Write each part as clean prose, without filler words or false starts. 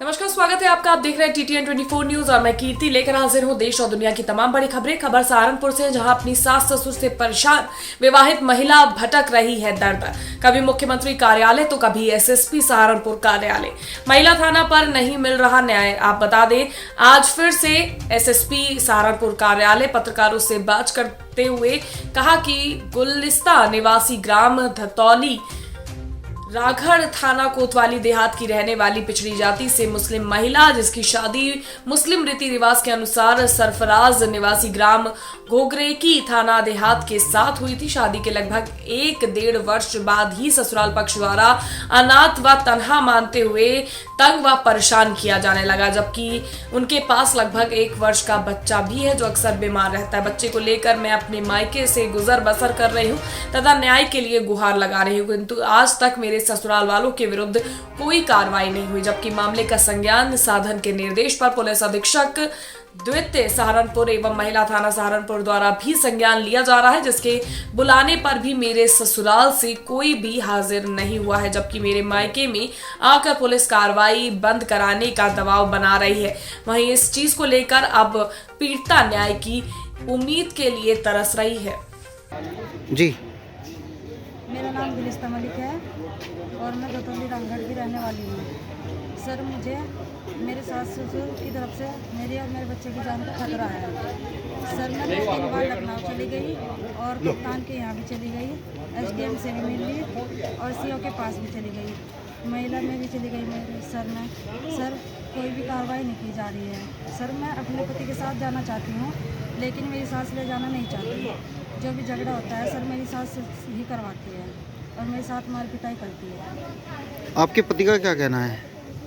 नमस्कार, स्वागत है आपका। आप देख रहे हैं TTN 24 न्यूज और मैं कीर्ति लेकर हाजिर हूं देश और दुनिया की तमाम बड़ी खबरें। खबर सहारनपुर से, जहां अपनी सास ससुर से परेशान विवाहित महिला भटक रही है दर दर। कभी मुख्यमंत्री कार्यालय तो कभी SSP सहारनपुर कार्यालय। महिला थाना पर नहीं मिल रहा न्याय। आप बता दें, आज फिर से SSP सहारनपुर कार्यालय पत्रकारों से बात करते हुए कहा कि गुलिस्ता निवासी ग्राम धतौली राघड़ थाना कोतवाली देहात की रहने वाली पिछड़ी जाति से मुस्लिम महिला, जिसकी शादी मुस्लिम रीति रिवाज के अनुसार सरफराज निवासी ग्राम घोगरेकी थाना देहात के साथ हुई थी। शादी के लगभग 1-1.5 वर्ष बाद ही ससुराल पक्ष द्वारा अनाथ व तन्हा मानते हुए तंग व परेशान किया जाने लगा, जबकि उनके पास लगभग 1 वर्ष का बच्चा भी है जो अक्सर बीमार रहता है। बच्चे को लेकर मैं अपने मायके से गुजर बसर कर रही हूँ तथा न्याय के लिए गुहार लगा रही हूँ, किंतु आज तक मेरे ससुराल वालों के विरुद्ध कोई कार्रवाई नहीं हुई। जबकि मामले का संज्ञान साधन के निर्देश पर पुलिस अधीक्षक द्वितीय सहारनपुर एवं महिला थाना सहारनपुर द्वारा भी संज्ञान लिया जा रहा है, जिसके बुलाने पर भी मेरे ससुराल से कोई भी हाजिर नहीं हुआ है। जबकि मेरे मायके में आकर पुलिस कार्रवाई बंद कराने का दबाव बना रही है। वहीं इस चीज को लेकर अब पीड़िता न्याय की उम्मीद के लिए तरस रही है। जी, मेरा नाम गुलिस्ता मलिक है और मैं धतौली रामगढ़ की रहने वाली हूँ। सर, मुझे मेरे सास ससुर की तरफ से मेरी और मेरे बच्चे की जान का खतरा है। सर, मैं 2-3 बार लखनऊ चली गई और कप्तान के यहाँ भी चली गई, SDM से भी मिल ली और CO के पास भी चली गई, महिला में भी चली गई मेरे सर, कोई भी कार्रवाई नहीं की जा रही है। सर, मैं अपने पति के साथ जाना चाहती हूँ, लेकिन मेरी सास ले जाना नहीं चाहती। जो भी झगड़ा होता है सर, मेरी सास ही करवाती है और मेरे साथ मार पिटाई करती है। आपके पति का क्या कहना है?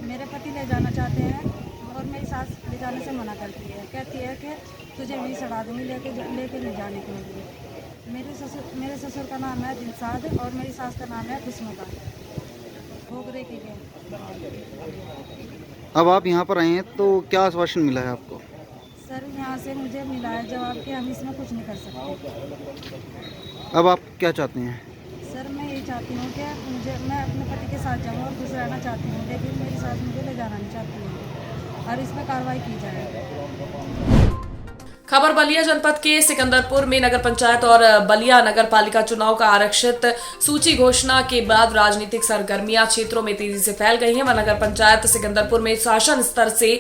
मेरे पति ले जाना चाहते हैं और मेरी सास ले जाने से मना करती है, कहती है कि तुझे भी सड़ा दूँगी, लेके नहीं जाने के लिए। मेरे ससुर का नाम है दिलसाद और मेरी सास का नाम है खुशनुदा घोगरे की। अब आप यहाँ पर आए हैं तो क्या आश्वासन मिला है आपको? सर, यहाँ से मुझे मिला है जवाब कि हम इसमें कुछ नहीं कर सकते। अब आप क्या चाहते हैं? सर, मैं ये चाहती हूँ कि मैं अपने पति के साथ जाऊँ और खुश रहना चाहती हूँ, लेकिन मेरी सास मुझे ले जाना नहीं चाहती है और इस पर कार्रवाई की जाए। खबर बलिया जनपद के सिकंदरपुर में नगर पंचायत और बलिया नगर पालिका चुनाव का आरक्षित सूची घोषणा के बाद राजनीतिक सरगर्मियां क्षेत्रों में तेजी से फैल गई हैं। नगर पंचायत सिकंदरपुर में शासन स्तर से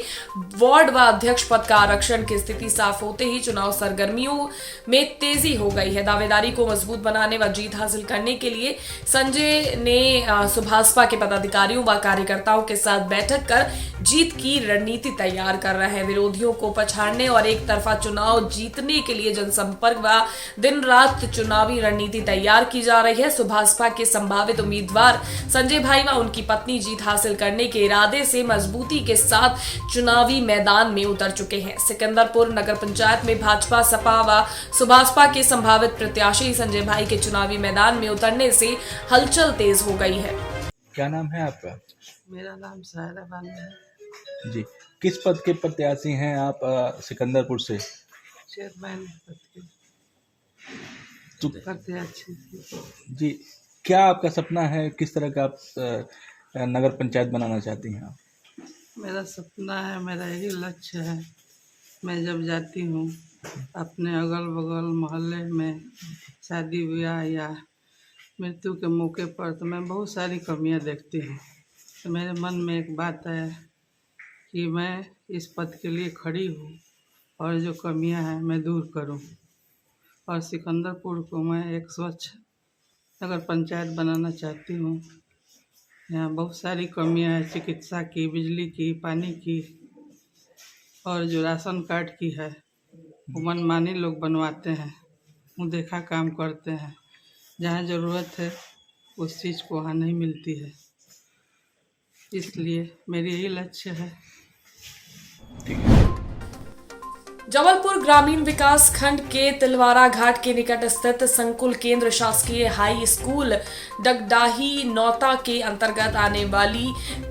वार्ड व अध्यक्ष पद का आरक्षण की स्थिति साफ होते ही चुनाव सरगर्मियों में तेजी हो गई है। दावेदारी को मजबूत बनाने व जीत हासिल करने के लिए संजय ने सुभाषपा के पदाधिकारियों व कार्यकर्ताओं के साथ बैठक कर जीत की रणनीति तैयार कर रहे हैं। विरोधियों को पछाड़ने और एक तरफा चुनाव जीतने के लिए जनसंपर्क व दिन रात चुनावी रणनीति तैयार की जा रही है। सुभाषपा के संभावित उम्मीदवार संजय भाई व उनकी पत्नी जीत हासिल करने के इरादे से मजबूती के साथ चुनावी मैदान में उतर चुके हैं। सिकंदरपुर नगर पंचायत में भाजपा, सपा व सुभाषपा के संभावित प्रत्याशी संजय भाई के चुनावी मैदान में उतरने से हलचल तेज हो गई है। क्या नाम है आपका? मेरा नाम सायरा बानो है जी, किस पद के प्रत्याशी हैं आप सिकंदरपुर से? चेयरमैन पद के तो प्रत्याशी। जी, क्या आपका सपना है? किस तरह का आप नगर पंचायत बनाना चाहती हैं आप? मेरा सपना है, मेरा यही लक्ष्य है। मैं जब जाती हूँ अपने अगल बगल मोहल्ले में शादी ब्याह या मृत्यु के मौके पर, तो मैं बहुत सारी कमियाँ देखती हूँ। तो मेरे मन में एक बात है कि मैं इस पद के लिए खड़ी हूँ और जो कमियाँ हैं मैं दूर करूँ और सिकंदरपुर को मैं एक स्वच्छ नगर पंचायत बनाना चाहती हूँ। यहाँ बहुत सारी कमियाँ हैं, चिकित्सा की, बिजली की, पानी की, और जो राशन कार्ड की है वो मनमानी लोग बनवाते हैं, मुँह देखा काम करते हैं। जहाँ ज़रूरत है उस चीज़ को वहाँ नहीं मिलती है, इसलिए मेरी यही लक्ष्य है। जबलपुर ग्रामीण विकास खंड के तिलवारा घाट के निकट स्थित संकुल केंद्र शासकीय हाई स्कूल डगडाही नौता के अंतर्गत आने वाली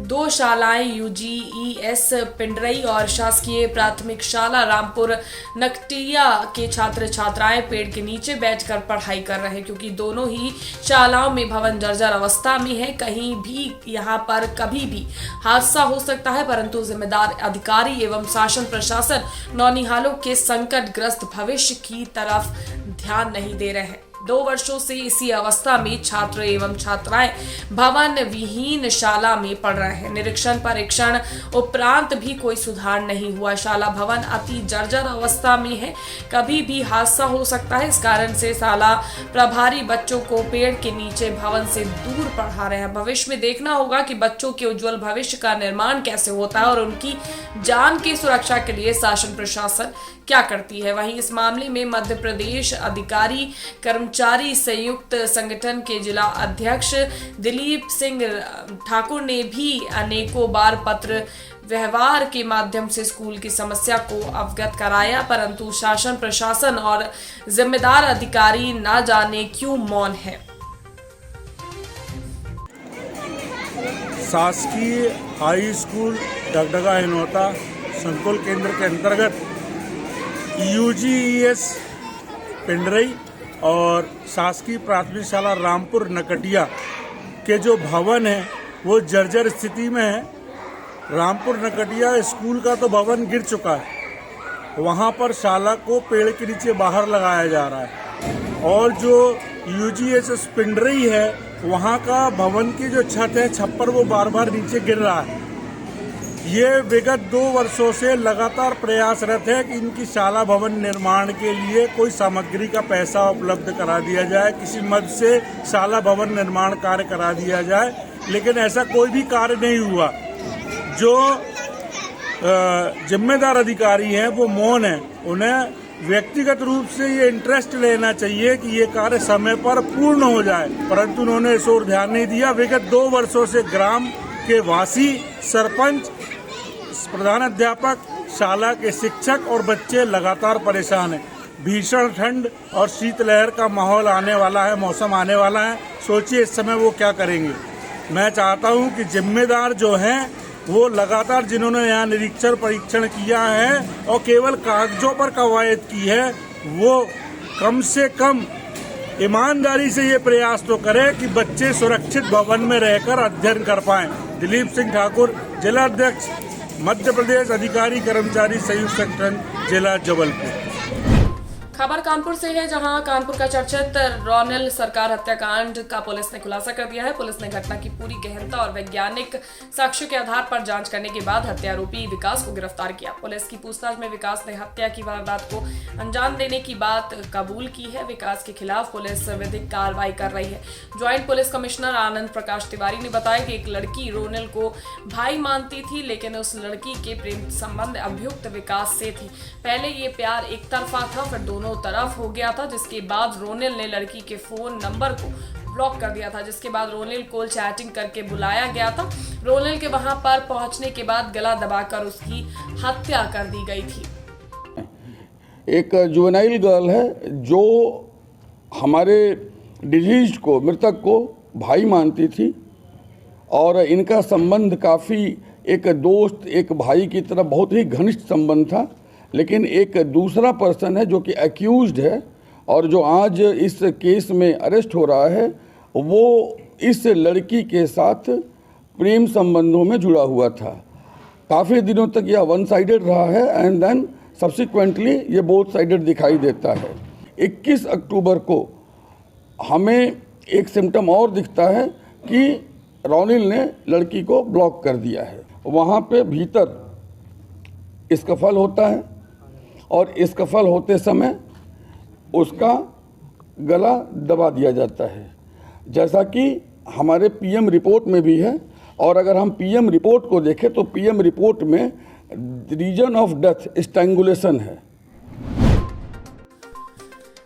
2 शालाएं यूजीईएस पिंडरई और शासकीय प्राथमिक शाला रामपुर नकटिया के छात्र छात्राएं पेड़ के नीचे बैठकर पढ़ाई कर रहे हैं, क्योंकि दोनों ही शालाओं में भवन जर्जर अवस्था में है। कहीं भी यहां पर कभी भी हादसा हो सकता है, परंतु जिम्मेदार अधिकारी एवं शासन प्रशासन नौनिहालों के संकटग्रस्त भविष्य की तरफ ध्यान नहीं दे रहे हैं। 2 वर्षों से इसी अवस्था में छात्र एवं छात्राएं भवन विहीन शाला में पढ़ रहे हैं। निरीक्षण परीक्षण उपरांत भी कोई सुधार नहीं हुआ। शाला भवन अति जर्जर अवस्था में है, कभी भी हादसा हो सकता है। इस कारण से शाला प्रभारी बच्चों को पेड़ के नीचे भवन से दूर पढ़ा रहे हैं। भविष्य में देखना होगा कि बच्चों के उज्जवल भविष्य का निर्माण कैसे होता है और उनकी जान की सुरक्षा के लिए शासन प्रशासन क्या करती है। वहीं इस मामले में मध्य प्रदेश अधिकारी कर्मचारी संयुक्त संगठन के जिला अध्यक्ष दिलीप सिंह ठाकुर ने भी अनेकों बार पत्र व्यवहार के माध्यम से स्कूल की समस्या को अवगत कराया, परंतु शासन प्रशासन और जिम्मेदार अधिकारी ना जाने क्यों मौन है। शासकीय हाई स्कूल डगडगा हिनौता संकुल केंद्र के अंतर्गत यूजीईएस पिंडरई और शासकीय प्राथमिक शाला रामपुर नकटिया के जो भवन है वो जर्जर स्थिति में है। रामपुर नकटिया स्कूल का तो भवन गिर चुका है, वहाँ पर शाला को पेड़ के नीचे बाहर लगाया जा रहा है। और जो यूजीईएस पिंडरई है वहाँ का भवन की जो छत है, छप्पर, वो बार बार नीचे गिर रहा है। ये विगत 2 वर्षों से लगातार प्रयासरत है कि इनकी शाला भवन निर्माण के लिए कोई सामग्री का पैसा उपलब्ध करा दिया जाए, किसी मद से शाला भवन निर्माण कार्य करा दिया जाए, लेकिन ऐसा कोई भी कार्य नहीं हुआ। जो जिम्मेदार अधिकारी हैं वो मौन है। उन्हें व्यक्तिगत रूप से ये इंटरेस्ट लेना चाहिए कि ये कार्य समय पर पूर्ण हो जाए, परंतु उन्होंने इस ओर ध्यान नहीं दिया। विगत 2 वर्षों से ग्राम के वासी, सरपंच, प्रधान अध्यापक, शाला के शिक्षक और बच्चे लगातार परेशान हैं। भीषण ठंड और शीतलहर का माहौल आने वाला है, मौसम आने वाला है। सोचिए इस समय वो क्या करेंगे। मैं चाहता हूं कि जिम्मेदार जो हैं वो लगातार, जिन्होंने यहाँ निरीक्षण परीक्षण किया है और केवल कागजों पर कवायद की है, वो कम से कम ईमानदारी से ये प्रयास तो करें कि बच्चे सुरक्षित भवन में रहकर अध्ययन कर पाएं। दिलीप सिंह ठाकुर, जिला अध्यक्ष, मध्य प्रदेश अधिकारी कर्मचारी संयुक्त संगठन, जिला जबलपुर। खबर कानपुर से है, जहां कानपुर का चर्चित रोनेल सरकार हत्याकांड का पुलिस ने खुलासा कर दिया है। पुलिस ने घटना की पूरी गहनता और वैज्ञानिक साक्ष्य के आधार पर जांच करने के बाद हत्यारोपी विकास को गिरफ्तार किया। पुलिस की पूछताछ में विकास ने हत्या की वारदात को अंजाम देने की बात कबूल की है। विकास के खिलाफ पुलिस विधिक कार्रवाई कर रही है। Joint police commissioner Anand Prakash Tiwari ने बताया कि एक लड़की रोनेल को भाई मानती थी, लेकिन उस लड़की के प्रेम संबंध अभियुक्त विकास से थी। पहले ये प्यार एक तरफा था, फिर दोनों तरफ हो गया था, जिसके बाद रोनेल ने लड़की के फोन नंबर को ब्लॉक कर दिया था, जिसके बाद रोनेल को चैटिंग करके बुलाया गया था। रोनेल के वहां पर पहुंचने के बाद गला दबाकर उसकी हत्या कर दी गई थी। एक जुवेनाइल गर्ल है जो हमारे डिजीज को, मृतक को भाई मानती थी और इनका संबंध काफ़ी एक दोस्त, एक भाई की तरह बहुत ही घनिष्ठ संबंध था। लेकिन एक दूसरा पर्सन है जो कि एक्यूज्ड है और जो आज इस केस में अरेस्ट हो रहा है, वो इस लड़की के साथ प्रेम संबंधों में जुड़ा हुआ था। काफ़ी दिनों तक यह वन साइडेड रहा है एंड देन सब्सिक्वेंटली ये बोथ साइडेड दिखाई देता है। 21 अक्टूबर को हमें एक सिम्टम और दिखता है कि रोनेल ने लड़की को ब्लॉक कर दिया है। वहाँ पे भीतर स्कफल होता है और स्कफल होते समय उसका गला दबा दिया जाता है, जैसा कि हमारे पीएम रिपोर्ट में भी है। और अगर हम पीएम रिपोर्ट को देखें तो पीएम रिपोर्ट में रीजन ऑफ डेथ स्ट्रैंगुलेशन है।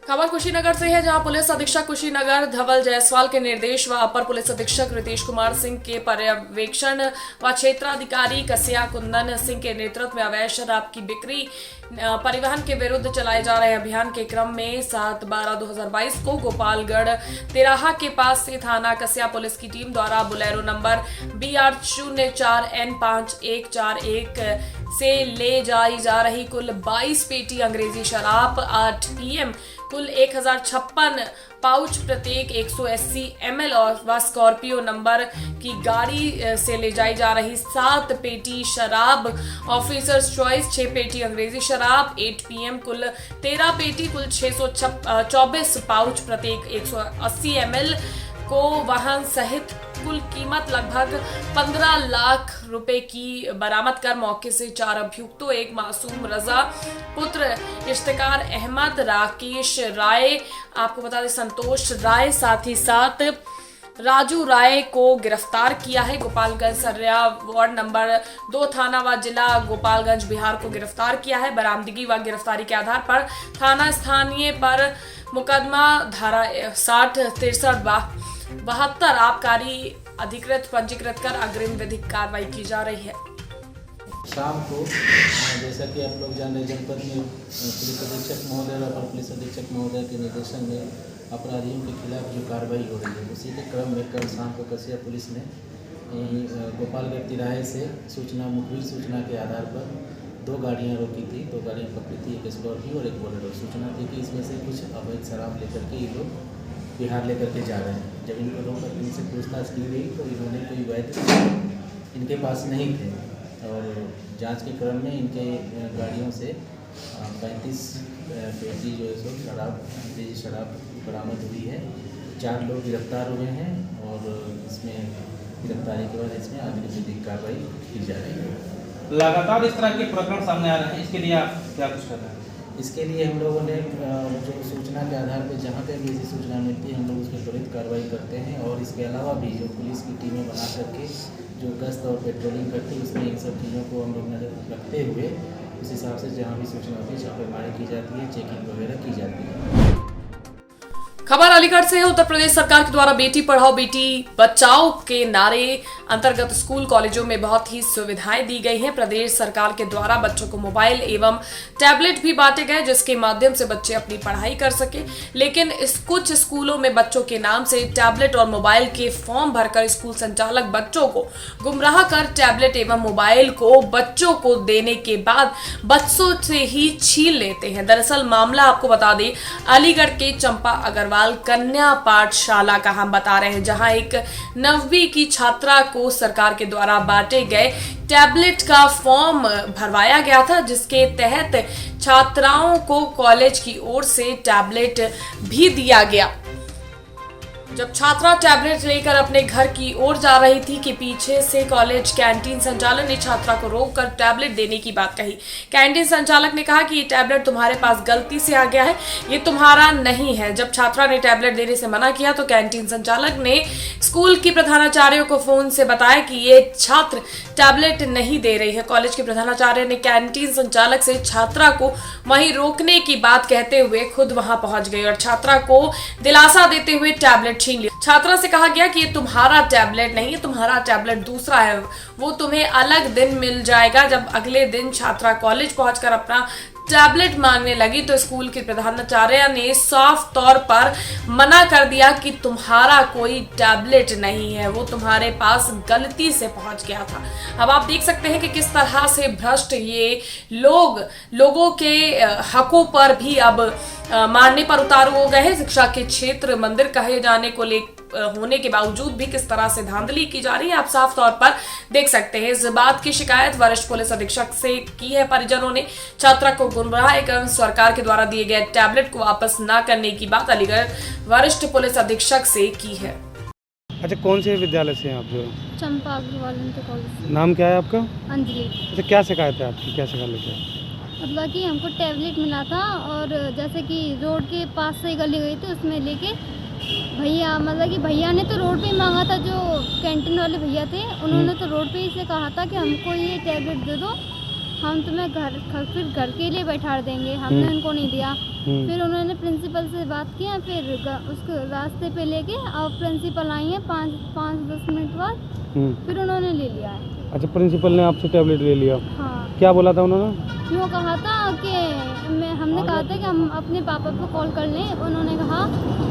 खबर कुशीनगर से है, जहां पुलिस अधीक्षक कुशीनगर धवल जायसवाल के निर्देश व अपर पुलिस अधीक्षक रितेश कुमार सिंह के पर्यवेक्षण व क्षेत्राधिकारी कसिया कुंदन सिंह के नेतृत्व में अवैध शराब की बिक्री परिवहन के विरुद्ध चलाए जा रहे अभियान के क्रम में 7/12/2022 को गोपालगढ़ तिराहा के पास से थाना कसिया पुलिस की टीम द्वारा बुलेरो नंबर BR04N5141 से ले जाई जा रही कुल 22 पेटी अंग्रेजी शराब 8 PM कुल 1056 पाउच प्रत्येक 180 ml और व स्कॉर्पियो नंबर की गाड़ी से ले जाई जा रही 7 पेटी शराब ऑफिसर्स चॉइस 6 पेटी अंग्रेजी शराब 8 PM कुल 13 पेटी कुल 624 पाउच प्रत्येक 180 ml को वाहन सहित कुल कीमत लगभग 15 लाख रुपए की बरामद कर मौके से 4 अभियुक्तों, एक मासूम रजा पुत्र इश्तिकार अहमद, राकेश राय, आपको बता दें संतोष राय, साथ ही साथ राजू राय को गिरफ्तार किया है। गोपालगंज सर्रा वार्ड नंबर 2 थाना व जिला गोपालगंज बिहार को गिरफ्तार किया है। बरामदगी व गिरफ्तारी के आधार पर थाना स्थानीय पर मुकदमा धारा 60-63-72 आबकारी अधिकृत पंजीकृत कर अग्रिम विधिक कार्रवाई की जा रही है। शाम को जैसा कि आप लोग जान रहे जनपद में पुलिस अधीक्षक महोदय और अपर पुलिस अधीक्षक महोदय के निर्देशन में अपराधियों के खिलाफ जो कार्रवाई हो रही है, उसी के क्रम में कल शाम को कसिया पुलिस ने गोपालगढ़ तिराहे से मुखबिर सूचना के आधार पर 2 गाड़ियां रोकी थी, 2 गाड़ियां पकड़ी थी, एक स्कॉर्पियो और एक बोलेरो। सूचना थी कि इसमें से कुछ अवैध शराब लेकर के ये लोग बिहार लेकर के जा रहे हैं। जब इनको रोक इनसे पूछताछ की गई तो इन्होंने कोई वैध इनके पास नहीं थे और जांच के क्रम में इनके गाड़ियों से 35 पेटी जो है सो शराब बरामद हुई है। 4 लोग गिरफ्तार हुए हैं और इसमें गिरफ्तारी के बाद इसमें आगे विधिक कार्रवाई की जा रही है। लगातार इस तरह के प्रकरण सामने आ रहे हैं, इसके लिए आप क्या कुछ कर रहे हैं? इसके लिए हम लोगों ने जो सूचना के आधार पर जहाँ पे भी ऐसी सूचना मिलती है हम लोग उस पर त्वरित कार्रवाई करते हैं और इसके अलावा भी जो पुलिस की टीमें बना करके जो गश्त और पेट्रोलिंग करती है उसमें इन सब चीज़ों को हम लोग नजर रखते हुए उस हिसाब से जहाँ भी सूचना होती है छापेमारी की जाती है, चेकिंग वगैरह की जाती है। खबर अलीगढ़ से है। उत्तर प्रदेश सरकार के द्वारा बेटी पढ़ाओ बेटी बचाओ के नारे अंतर्गत स्कूल कॉलेजों में बहुत ही सुविधाएं दी गई हैं। प्रदेश सरकार के द्वारा बच्चों को मोबाइल एवं टैबलेट भी बांटे गए जिसके माध्यम से बच्चे अपनी पढ़ाई कर सके, लेकिन कुछ स्कूलों में बच्चों के नाम से टैबलेट और मोबाइल के फॉर्म भरकर स्कूल संचालक बच्चों को गुमराह कर टैबलेट एवं मोबाइल को बच्चों को देने के बाद बच्चों से ही छीन लेते हैं। दरअसल मामला आपको बता दें अलीगढ़ के चंपा अग्रवाल कन्या पाठशाला का हम बता रहे हैं, जहां एक 9वीं की छात्रा को सरकार के द्वारा बांटे गए टैबलेट का फॉर्म भरवाया गया था, जिसके तहत छात्राओं को कॉलेज की ओर से टैबलेट भी दिया गया। जब छात्रा टैबलेट लेकर अपने घर की ओर जा रही थी कि पीछे से कॉलेज कैंटीन संचालक ने छात्रा को रोककर टैबलेट देने की बात कही। कैंटीन संचालक ने कहा कि ये टैबलेट तुम्हारे पास गलती से आ गया है, ये तुम्हारा नहीं है। जब छात्रा ने टैबलेट देने से मना किया तो कैंटीन संचालक ने स्कूल की प्रधानाचार्य को फोन से बताया कि ये छात्र टैबलेट नहीं दे रही है। कॉलेज के प्रधानाचार्य ने कैंटीन संचालक से छात्रा को वहीं रोकने की बात कहते हुए खुद वहां पहुंच गए और छात्रा को दिलासा देते हुए टैबलेट छीन लिया। छात्रा से कहा गया कि ये तुम्हारा टैबलेट नहीं है, तुम्हारा टैबलेट दूसरा है, वो तुम्हें अलग दिन मिल जाएगा। जब अगले दिन छात्रा कॉलेज पहुंचकर अपना टैबलेट मांगने लगी तो स्कूल के प्रधानाचार्य ने साफ तौर पर मना कर दिया कि तुम्हारा कोई टैबलेट नहीं है, वो तुम्हारे पास गलती से पहुंच गया था। अब आप देख सकते हैं कि किस तरह से भ्रष्ट ये लोगों के हकों पर भी अब मारने पर उतारू हो गए हैं। शिक्षा के क्षेत्र मंदिर कहे जाने को होने के बावजूद भी किस तरह से धांधली की जा रही है, आप साफ तौर पर देख सकते हैं। इस बात की शिकायत वरिष्ठ पुलिस अधीक्षक से की है परिजनों ने। छात्रा को गुमराह कर सरकार के द्वारा दिए गए टैबलेट को वापस न करने की बात अलीगढ़ वरिष्ठ पुलिस अधीक्षक से की है। अच्छा, कौन से विद्यालय से हैं आप? जो चंपा अग्रवाल कॉलेज। नाम क्या है आपका? अंजलि। अच्छा, क्या शिकायत है आपकी? क्या शिकायत लेके? मतलब कि हमको टैबलेट मिला था और जैसे कि रोड के पास से गली गई थी, उसमें लेके भैया, मतलब कि भैया ने तो रोड पे ही मांगा था, जो कैंटीन वाले भैया थे उन्होंने तो रोड पे ही से कहा था कि हमको ये टैबलेट दे दो। हम तुम्हें फिर घर के लिए बैठा देंगे। हमने उनको नहीं दिया। फिर उन्होंने प्रिंसिपल से बात किया, फिर उसको रास्ते पे लेके और प्रिंसिपल आई है 5-10 मिनट बाद, फिर उन्होंने ले लिया है। अच्छा, प्रिंसिपल ने आपसे टैबलेट ले लिया? हाँ। क्या बोला था उन्होंने? यूँ कहा था कि हमने कहा था कि हम अपने पापा को कॉल कर लें। उन्होंने कहा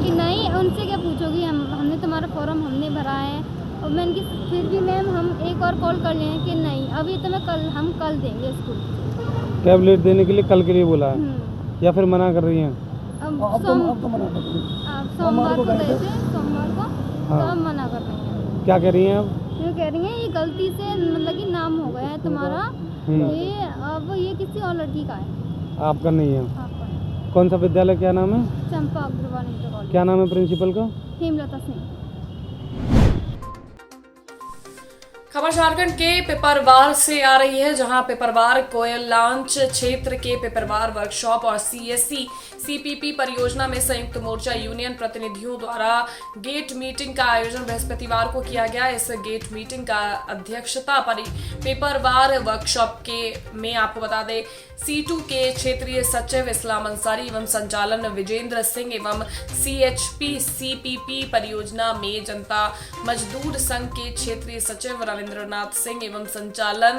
कि नहीं, उनसे क्या पूछोगी, हमने तुम्हारा फॉर्म हमने भरा है। और मैंने कि फिर भी मैम हम एक और कॉल कर लें कि नहीं, अभी तो हम कल देंगे स्कूल। टैबलेट देने के लिए कल के लिए बोला है या फिर मना कर रही हैं? अब सोमवार को गए थे, सोमवार को, तो अब मना कर रही हैं। क्या कह रही हैं अब? ये कह रही हैं ये गलती से मतलब कि नाम हो गया है तुम्हारा, ये अब ये किसी और लड़की का है, आपका नहीं है। आपका है। कौन सा विद्यालय, क्या नाम है? चंपा अग्रवाल इंटर कॉलेज। क्या नाम है प्रिंसिपल का? हेमलता सिंह। खबर झारखंड के पिपरवार से आ रही है, जहां पिपरवार कोयल लॉन्च क्षेत्र के पिपरवार वर्कशॉप और सीएससी सीपीपी परियोजना में संयुक्त मोर्चा यूनियन प्रतिनिधियों द्वारा गेट मीटिंग का आयोजन बृहस्पतिवार को किया गया। इस गेट मीटिंग का अध्यक्षता पिपरवार वर्कशॉप में आपको बता दें C2 के क्षेत्रीय सचिव इस्लाम अंसारी एवं संचालन विजेंद्र सिंह एवं CHP CPP परियोजना में जनता मजदूर संघ के क्षेत्रीय सचिव रविंद्रनाथ सिंह एवं संचालन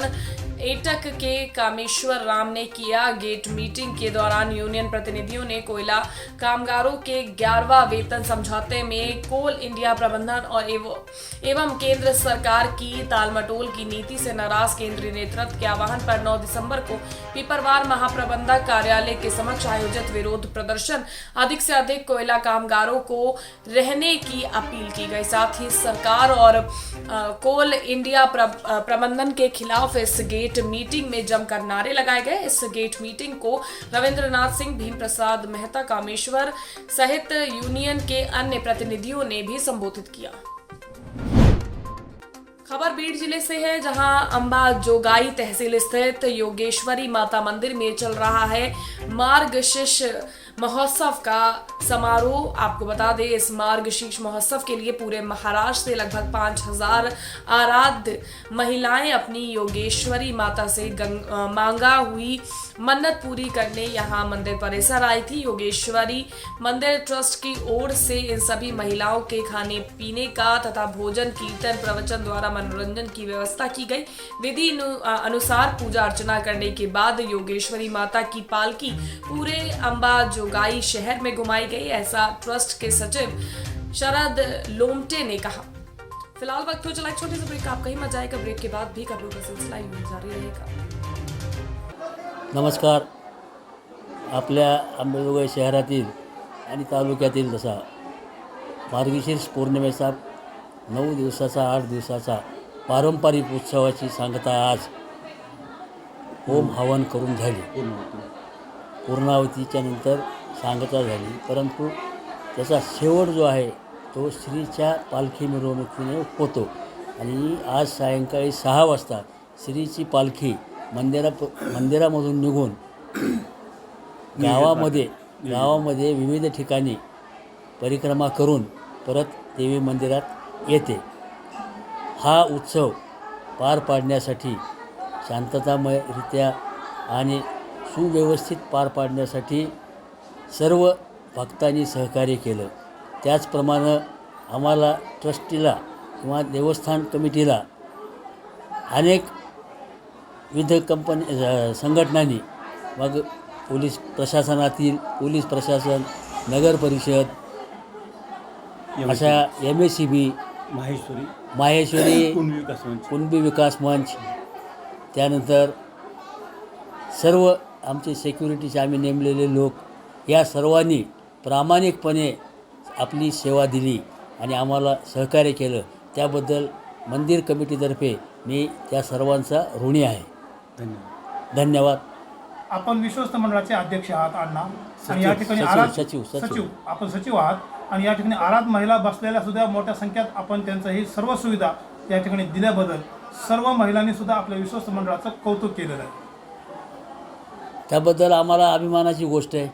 एटक के कामेश्वर राम ने किया। गेट मीटिंग के दौरान यूनियन प्रतिनिधियों ने कोयला कामगारों के 11वां वेतन समझौते में कोल इंडिया प्रबंधन और एवं केंद्र सरकार की तालमटोल की नीति से नाराज केंद्रीय नेतृत्व के आह्वान पर 9 दिसंबर को पिपरवार महाप्रबंधक कार्यालय के समक्ष आयोजित विरोध प्रदर्शन, अधिक से अधिक कोयला कामगारों को रहने की अपील की गई। साथ ही सरकार और कोल इंडिया प्रबंधन के खिलाफ इस गेट मीटिंग में जमकर नारे लगाए गए। इस गेट मीटिंग को रविंद्रनाथ सिंह, भीम प्रसाद मेहता, कामेश्वर सहित यूनियन के अन्य प्रतिनिधियों ने भी संबोधित किया। खबर बीड़ जिले से है, जहां अंबा जोगाई तहसील स्थित योगेश्वरी माता मंदिर में चल रहा है मार्गशीर्ष महोत्सव का समारोह। आपको बता दें, इस मार्गशीर्ष महोत्सव के लिए पूरे महाराष्ट्र से लगभग 5000 आराध्य महिलाएं अपनी योगेश्वरी माता से मांगा हुई मन्नत पूरी करने यहां मंदिर परिसर आई थी। योगेश्वरी मंदिर ट्रस्ट की ओर से इन सभी महिलाओं के खाने पीने का तथा भोजन, कीर्तन, प्रवचन द्वारा मनोरंजन की व्यवस्था की गई। विधि अनुसार पूजा अर्चना करने के बाद योगेश्वरी माता की पालकी पूरे अंबा जोगाई शहर में घुमाई गई, ऐसा ट्रस्ट के सचिव शरद लोमटे ने कहा। फिलहाल वक्त हो चला एक छोटी सी ब्रेक, आपका ही मजा आएगा। ब्रेक के बाद भी खबरों का सिलसिला यूं जारी रहेगा। नमस्कार. आपल्या अंबेजोगाई शहरातील आणि तालुक्यातील तसा मार्गशीर्ष पौर्णिमेचा 9 दिवसाचा 8 दिवसाचा पारंपरिक उत्सवाची सांगता आज होम हवन करून झाली. पूर्णावतीच्या नंतर सांगता झाली, परंतु त्याचा शेवट जो आहे तो श्रीच्या पालखी मिरवणुकीने होतो. आणि आज सायंकाळी 6 वाजता श्रीची पालखी मंदिरामधून निघून गावामध्ये विविध ठिकाणी परिक्रमा करून परत देवी मंदिरात येते. हा उत्सव पार पाडण्यासाठी शांततामयरित्या आणि सुव्यवस्थित पार पाडण्यासाठी सर्व भक्तांनी सहकार्य केलं. त्याचप्रमाणे आम्हाला ट्रस्टीला किंवा देवस्थान कमिटीला अनेक विविध संघटनांनी, मग पोलीस प्रशासनातील पोलीस प्रशासन, नगर परिषद, अशा MACB, माहेश्वरी कुणबी विकास मंच, त्यानंतर सर्व आमचे सिक्युरिटीचे आम्ही नेमलेले लोक, या सर्वांनी प्रामाणिकपणे आपली सेवा दिली आणि आम्हाला सहकार्य केलं. त्याबद्दल मंदिर कमिटीतर्फे मी त्या सर्वांचा ऋणी आहे. धन्यवाद. आपण विश्वस्त मंडळाचे अध्यक्ष आहात अण्णा, आणि या ठिकाणी सचिव आपण सचिव आहात, आणि या ठिकाणी आराध महिला बसलेल्या सुद्धा मोठ्या संख्येत आपण त्यांचं ही सर्व सुविधा या ठिकाणी दिल्याबद्दल सर्व महिलांनी सुद्धा आपल्या विश्वस्त मंडळाचं कौतुक केलेलं आहे. त्याबद्दल आम्हाला अभिमानाची गोष्ट आहे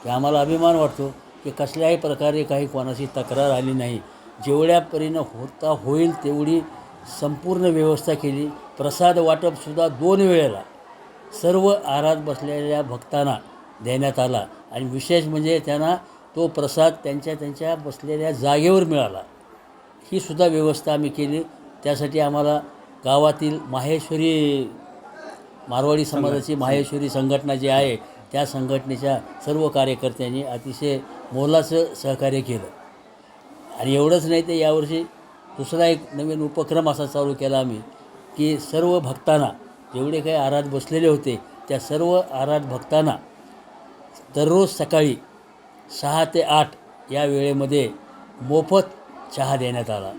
की आम्हाला अभिमान वाटतो की कसल्याही प्रकारे काही कोणाची तक्रार आली नाही. जेवढ्या परीनं होईल तेवढी संपूर्ण व्यवस्था केली. प्रसाद वाटपसुद्धा 2 वेळेला सर्व आरात बसलेल्या भक्तांना देण्यात आला आणि विशेष म्हणजे त्यांना तो प्रसाद त्यांच्या बसलेल्या जागेवर मिळाला. ही सुद्धा व्यवस्था आम्ही केली. त्यासाठी आम्हाला गावातील माहेश्वरी मारवाडी समाजाची माहेश्वरी संघटना जी आहे त्या संघटनेच्या सर्व कार्यकर्त्यांनी अतिशय मोलाचं सहकार्य केलं. आणि एवढंच नाही तर यावर्षी दुसरा एक नवीन उपक्रम असा चालू केला आम्ही की सर्व भक्तांना जेवढे काही आरात बसलेले होते त्या सर्व आरात भक्तांना दररोज सकाळी 6 ते 8 या वेळेमध्ये मोफत चहा देण्यात आला.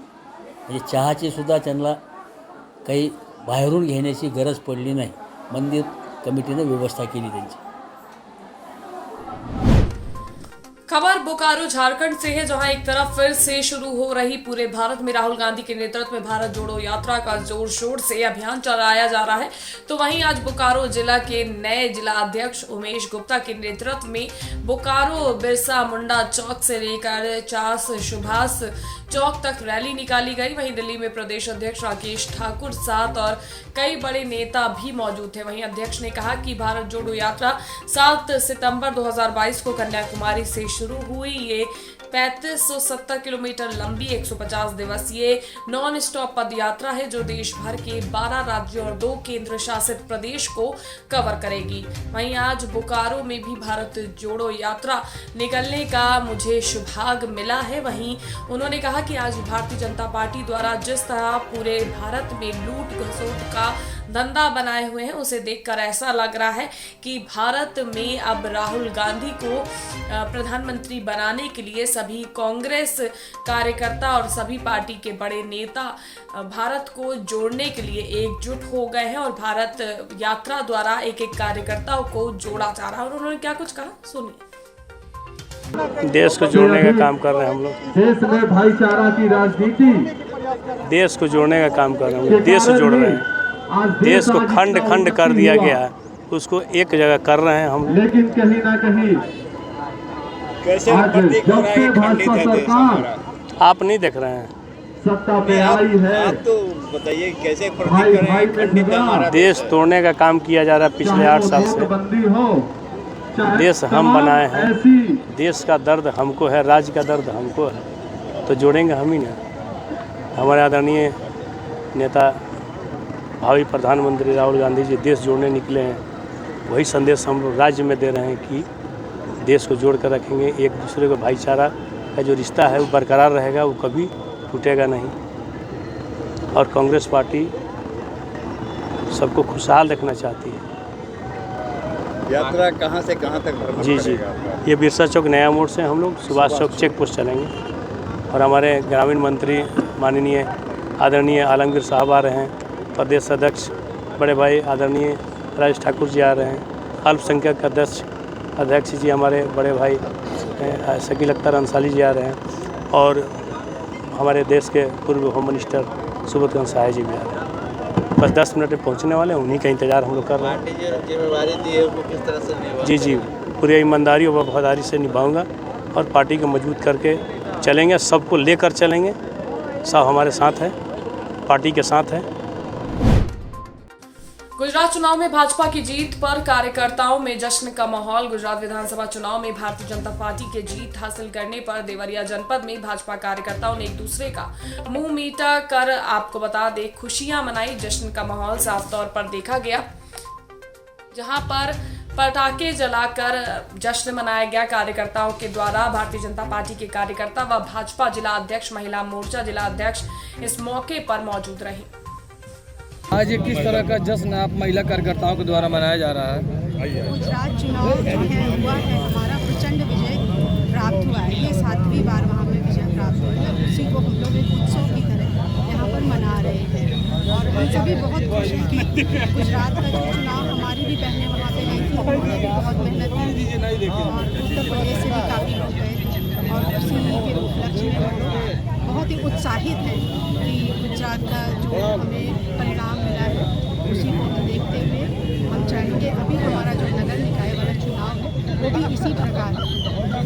म्हणजे चहाची सुद्धा त्यांना काही बाहेरून घेण्याची गरज पडली नाही. मंदिर कमिटीने व्यवस्था केली त्यांची. खबर बोकारो झारखंड से है, जहां एक तरफ फिर से शुरू हो रही पूरे भारत में राहुल गांधी के नेतृत्व में भारत जोड़ो यात्रा का जोर शोर से अभियान चलाया जा रहा है, तो वहीं आज बोकारो जिला के नए जिला अध्यक्ष उमेश गुप्ता के नेतृत्व में बोकारो बिरसा मुंडा चौक से लेकर चास सुभाष चौक तक रैली निकाली गई। वहीं दिल्ली में प्रदेश अध्यक्ष राकेश ठाकुर साथ और कई बड़े नेता भी मौजूद थे। वहीं अध्यक्ष ने कहा कि भारत जोड़ो यात्रा 7 सितंबर 2022 को कन्याकुमारी से शुरू हुई। ये 3570 किलोमीटर लंबी 150 दिवसीय नॉन स्टॉप पद यात्रा है जो देश भर के 12 राज्यों और 2 केंद्र शासित प्रदेश को कवर करेगी। वहीं आज बोकारो में भी भारत जोड़ो यात्रा निकलने का मुझे सौभाग्य मिला है। वहीं उन्होंने कहा कि आज भारतीय जनता पार्टी द्वारा जिस तरह पूरे भारत में लूट घसोट का धंधा बनाए हुए हैं उसे देखकर ऐसा लग रहा है कि भारत में अब राहुल गांधी को प्रधानमंत्री बनाने के लिए सभी कांग्रेस कार्यकर्ता और सभी पार्टी के बड़े नेता भारत को जोड़ने के लिए एकजुट हो गए हैं और भारत यात्रा द्वारा एक एक कार्यकर्ताओं को जोड़ा जा रहा है। और उन्होंने क्या कुछ कहा सुनिए। देश को जोड़ने का काम कर रहे हैं हम लोग। देश में भाईचारा की राजनीति, देश को जोड़ने का काम कर रहे हैं हम लोग। देश जोड़ रहे हैं। देश को खंड खंड कर दिया गया है, उसको एक जगह कर रहे हैं हम। लेकिन कहीं ना कहीं कैसे प्रतीक हो रहा है कि खंडित है देश हमारा? आप नहीं देख रहे हैं। सत्ता पे आई है, आप तो बताइए कैसे प्रतीक कर रहे हैं खंडित है हमारा? देश तोड़ने का काम किया जा रहा है पिछले 8 साल से। देश हम बनाए हैं, देश का दर्द हमको है, राज्य का दर्द हमको है, तो जोड़ेंगे हम ही ना। हमारे आदरणीय नेता भावी प्रधानमंत्री राहुल गांधी जी देश जोड़ने निकले हैं, वही संदेश हम लोग राज्य में दे रहे हैं कि देश को जोड़ कर रखेंगे। एक दूसरे को भाईचारा का जो रिश्ता है वो बरकरार रहेगा, वो कभी टूटेगा नहीं। और कांग्रेस पार्टी सबको खुशहाल रखना चाहती है। यात्रा कहाँ से कहाँ तक? जी, ये बिरसा चौक नया मोड़ से हम लोग सुभाष चौक चेक पोस्ट चलेंगे और हमारे ग्रामीण मंत्री माननीय आदरणीय आलमगीर साहब आ रहे हैं, प्रदेश अध्यक्ष बड़े भाई आदरणीय राजेश ठाकुर जी आ रहे हैं, अल्पसंख्यक अध्यक्ष जी हमारे बड़े भाई शकील अख्तर अंसारी जी आ रहे हैं और हमारे देश के पूर्व होम मिनिस्टर सुब्रत सहाय जी भी आ रहे हैं। बस 10 मिनट में पहुंचने वाले हैं, उन्हीं का इंतज़ार हम लोग कर रहे हैं। जिम्मेवारी दी है वो किस तरह से निभाएंगे? जी, पूरी ईमानदारी और वफादारी से निभाऊंगा और पार्टी को मजबूत करके चलेंगे, सबको लेकर चलेंगे। सब हमारे साथ है, पार्टी के साथ है। गुजरात चुनाव में भाजपा की जीत पर कार्यकर्ताओं में जश्न का माहौल। गुजरात विधानसभा चुनाव में भारतीय जनता पार्टी के जीत हासिल करने पर देवरिया जनपद में भाजपा कार्यकर्ताओं ने एक दूसरे का मुंह मीठा कर आपको बता दे खुशियां मनाई। जश्न का माहौल साफ तौर पर देखा गया, जहां पर पटाखे जलाकर जश्न मनाया गया। कार्यकर्ताओं के द्वारा भारतीय जनता पार्टी के कार्यकर्ता व भाजपा जिला अध्यक्ष, महिला मोर्चा जिला अध्यक्ष इस मौके पर मौजूद रही। आज ये किस तरह का जश्न आप महिला कार्यकर्ताओं के द्वारा मनाया जा रहा है? गुजरात चुनाव जो है हुआ है, हमारा प्रचंड विजय प्राप्त हुआ है। ये 7वीं बार वहाँ पे विजय प्राप्त हुआ है, उसी को हम लोग एक उत्सव की तरह यहाँ पर मना रहे हैं और हम सभी बहुत खुश हैं कि गुजरात का जो चुनाव हमारी भी बहनें वहाँ पे गई थी, उन्होंने भी बहुत मेहनत की और उत्तर प्रदेश से भी काफ़ी लोग गए और उसी के उपलक्ष्य में हम लोग बहुत ही उत्साहित हैं कि गुजरात का जो हमें परिणाम मिला है उसी को देखते हुए हम चाहेंगे अभी हमारा जो नगर निकाय वाला चुनाव है वो भी इसी प्रकार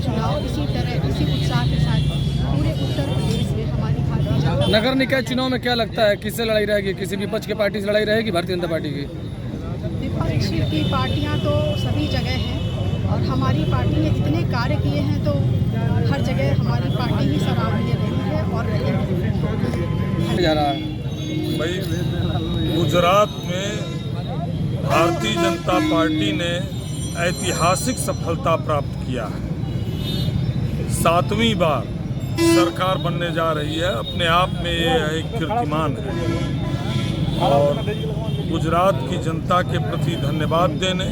चुनाव इसी तरह इसी उत्साह के साथ पूरे उत्तर प्रदेश में हमारी भारतीय जनता। नगर निकाय चुनाव में क्या लगता है, किससे लड़ाई रहेगी? किसी विपक्ष की पार्टी से लड़ाई रहेगी भारतीय जनता पार्टी की? देखो पक्ष की पार्टियां तो सभी जगह हैं और हमारी पार्टी ने जितने कार्य किए हैं तो हर जगह हमारी पार्टी ही सराहनीय रही है और रहेगी। भाई गुजरात में भारतीय जनता पार्टी ने ऐतिहासिक सफलता प्राप्त किया है। 7वीं बार सरकार बनने जा रही है, अपने आप में ये एक कीर्तिमान है और गुजरात की जनता के प्रति धन्यवाद देने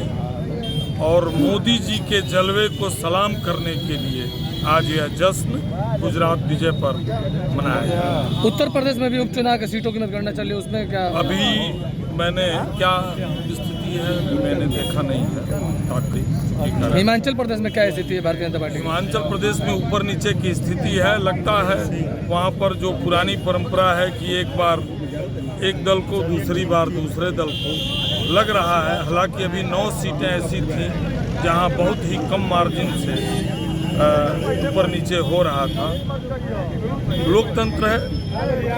और मोदी जी के जलवे को सलाम करने के लिए आज यह जश्न गुजरात विजय पर मनाया गया। उत्तर प्रदेश में भी उपचुनाव की सीटों की मतगणना चल रही है, उसमें क्या अभी मैंने क्या स्थिति है मैंने देखा नहीं है। हिमाचल प्रदेश में क्या स्थिति है भारतीय जनता पार्टी? हिमाचल प्रदेश में ऊपर नीचे की स्थिति है। लगता है वहाँ पर जो पुरानी परंपरा है कि एक बार एक दल को दूसरी बार दूसरे दल को लग रहा है। हालांकि अभी 9 सीटें ऐसी थीं जहाँ बहुत ही कम मार्जिन से ऊपर नीचे हो रहा था। लोकतंत्र है,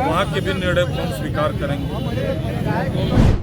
वहाँ के भी निर्णय को हम स्वीकार करेंगे।